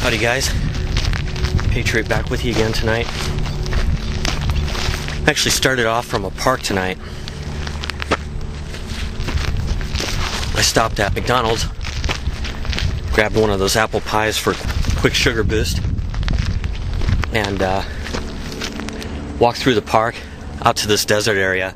Howdy guys, Patriot back with you again tonight. I actually started off from a park tonight. I stopped at McDonald's, grabbed one of those apple pies for a quick sugar boost, and walked through the park out to this desert area.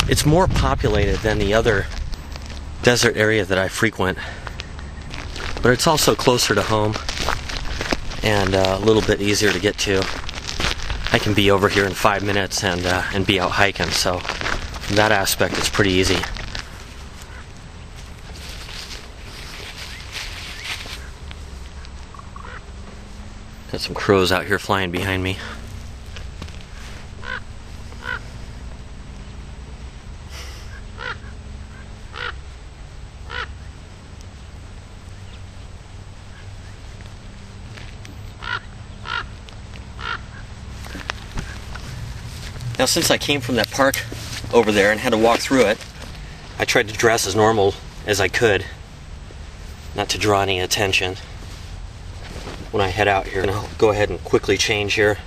It's more populated than the other desert area that I frequent, but it's also closer to home and a little bit easier to get to. I can be over here in 5 minutes and be out hiking, so from that aspect it's pretty easy. Got some crows out here flying behind me. Now, since I came from that park over there and had to walk through it, I tried to dress as normal as I could, not to draw any attention when I head out here. And I'll go ahead and quickly change here.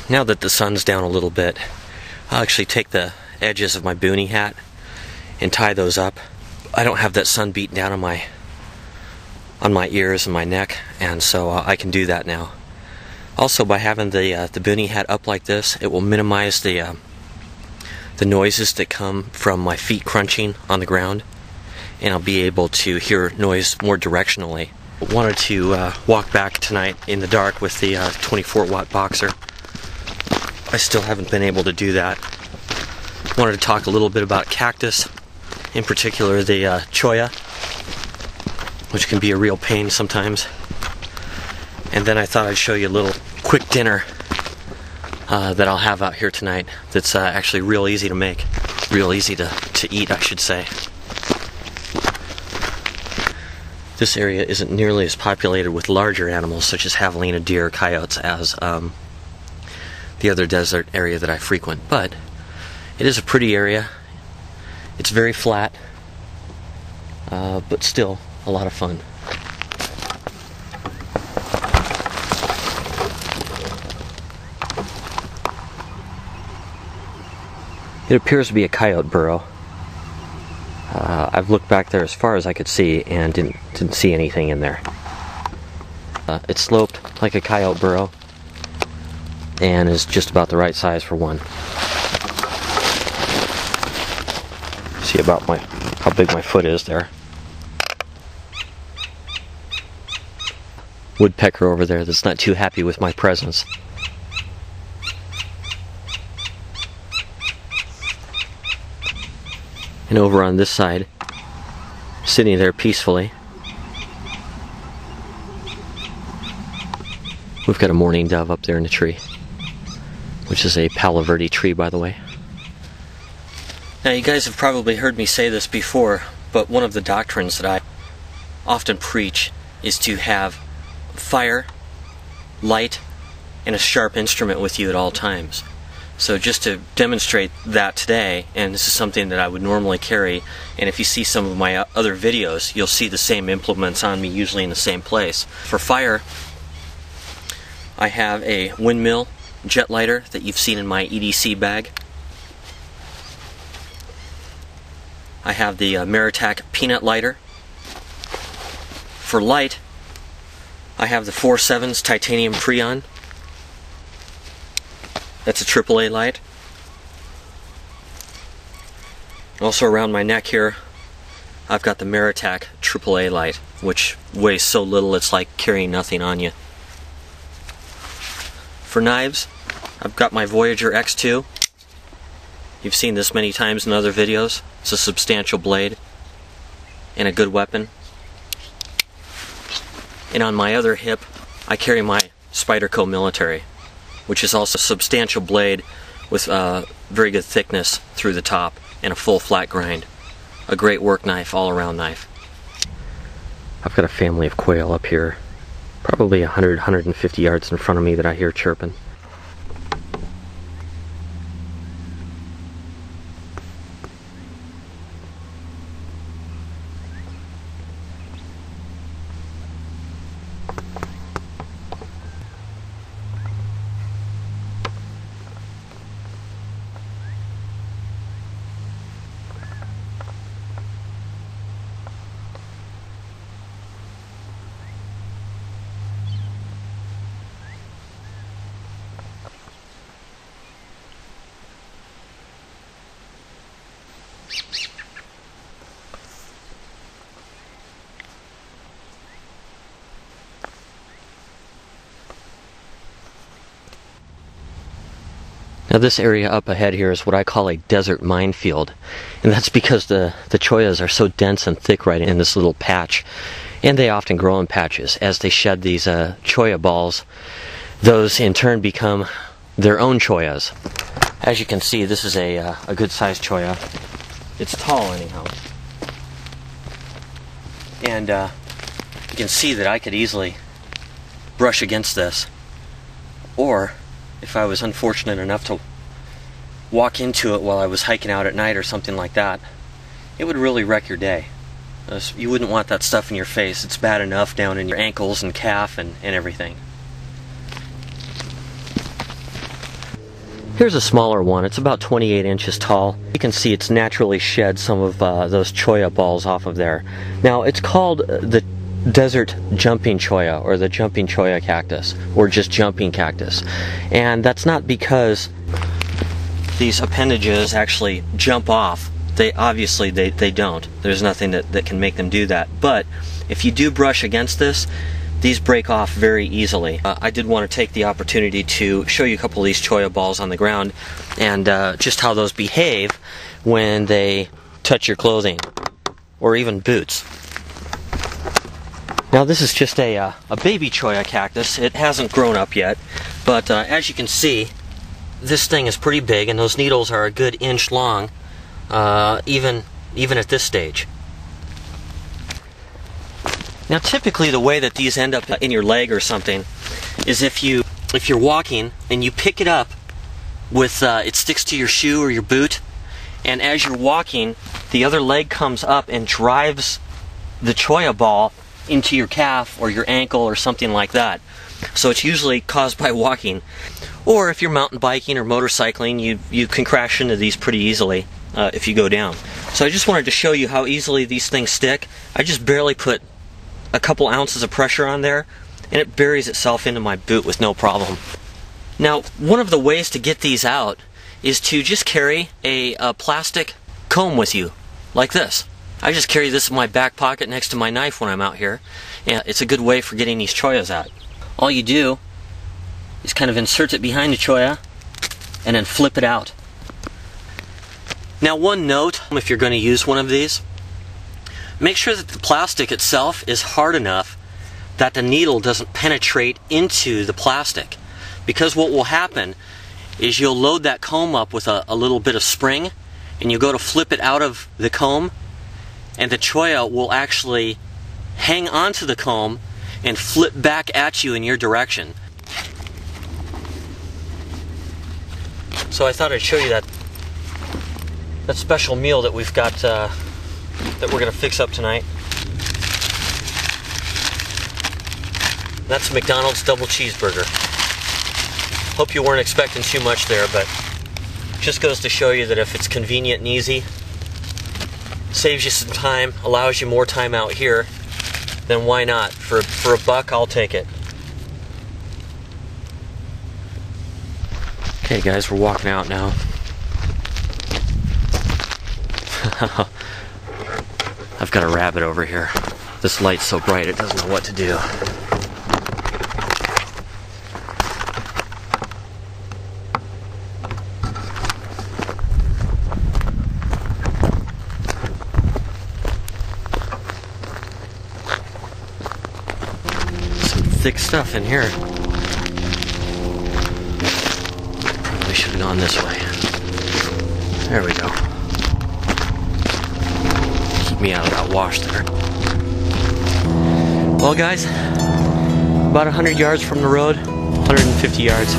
Now that the sun's down a little bit, I'll actually take the edges of my boonie hat and tie those up. I don't have that sun beating down on my ears and my neck, and so I can do that now. Also, by having the boonie hat up like this, it will minimize the noises that come from my feet crunching on the ground, and I'll be able to hear noise more directionally. I wanted to walk back tonight in the dark with the 24-watt boxer. I still haven't been able to do that. Wanted to talk a little bit about cactus, in particular the cholla, which can be a real pain sometimes. And then I thought I'd show you a little quick dinner that I'll have out here tonight that's actually real easy to make. Real easy to eat, I should say. This area isn't nearly as populated with larger animals such as javelina, deer, coyotes as the other desert area that I frequent, but it is a pretty area. It's very flat, but still a lot of fun. It appears to be a coyote burrow. I've looked back there as far as I could see and didn't see anything in there. It's sloped like a coyote burrow and is just about the right size for one. See about how big my foot is there. Woodpecker over there that's not too happy with my presence. And over on this side, sitting there peacefully, we've got a mourning dove up there in the tree, which is a Palo Verde tree, by the way. Now, you guys have probably heard me say this before, but one of the doctrines that I often preach is to have fire, light, and a sharp instrument with you at all times. So just to demonstrate that today, and this is something that I would normally carry, and if you see some of my other videos, you'll see the same implements on me, usually in the same place. For fire, I have a windmill jet lighter that you've seen in my EDC bag. I have the Meritac peanut lighter. For light, I have the 4.7's titanium Freon. That's a AAA light. Also around my neck here, I've got the Meritac AAA light, which weighs so little it's like carrying nothing on you. For knives, I've got my Voyager X2. You've seen this many times in other videos. It's a substantial blade and a good weapon. And on my other hip, I carry my Spyderco Military, which is also a substantial blade with very good thickness through the top and a full flat grind. A great work knife, all-around knife. I've got a family of quail up here Probably 100, 150 yards in front of me that I hear chirping. Now this area up ahead here is what I call a desert minefield, and that's because the chollas are so dense and thick right in this little patch, and they often grow in patches. As they shed these cholla balls, those in turn become their own chollas. As you can see, this is a good sized cholla. It's tall anyhow, and you can see that I could easily brush against this, or if I was unfortunate enough to walk into it while I was hiking out at night or something like that, it would really wreck your day. You wouldn't want that stuff in your face. It's bad enough down in your ankles and calf and everything. Here's a smaller one. It's about 28 inches tall. You can see it's naturally shed some of those cholla balls off of there. Now it's called the desert jumping cholla, or the jumping cholla cactus, or just jumping cactus, and that's not because these appendages actually jump off. They obviously they don't. There's nothing that can make them do that, but if you do brush against this, these break off very easily. I did want to take the opportunity to show you a couple of these cholla balls on the ground and just how those behave when they touch your clothing or even boots. Now this is just a baby cholla cactus. It hasn't grown up yet, but as you can see, this thing is pretty big, and those needles are a good inch long, even at this stage. Now typically the way that these end up in your leg or something is if you're walking and you pick it up with it sticks to your shoe or your boot, and as you're walking, the other leg comes up and drives the cholla ball into your calf or your ankle or something like that. So it's usually caused by walking. Or if you're mountain biking or motorcycling, you can crash into these pretty easily if you go down. So I just wanted to show you how easily these things stick. I just barely put a couple ounces of pressure on there, and it buries itself into my boot with no problem. Now, one of the ways to get these out is to just carry a plastic comb with you, like this. I just carry this in my back pocket next to my knife when I'm out here. And it's a good way for getting these chollas out. All you do is kind of insert it behind the cholla and then flip it out. Now one note, if you're going to use one of these, make sure that the plastic itself is hard enough that the needle doesn't penetrate into the plastic. Because what will happen is you'll load that comb up with a little bit of spring, and you go to flip it out of the comb, and the cholla will actually hang onto the comb and flip back at you in your direction. So I thought I'd show you that special meal that we've got that we're going to fix up tonight. That's a McDonald's double cheeseburger. Hope you weren't expecting too much there, but just goes to show you that if it's convenient and easy, saves you some time, allows you more time out here, then why not? For a buck, I'll take it. Okay guys, we're walking out now. I've got a rabbit over here. This light's so bright it doesn't know what to do. Thick stuff in here. Probably should have gone this way. There we go. Keep me out of that wash there. Well guys, about 100 yards from the road, 150 yards.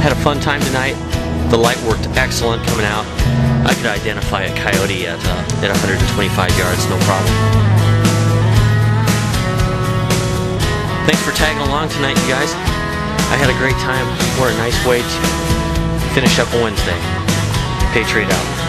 Had a fun time tonight. The light worked excellent coming out. I could identify a coyote at 125 yards, no problem. Thanks for tagging along tonight, you guys. I had a great time. What a nice way to finish up a Wednesday. Patriot out.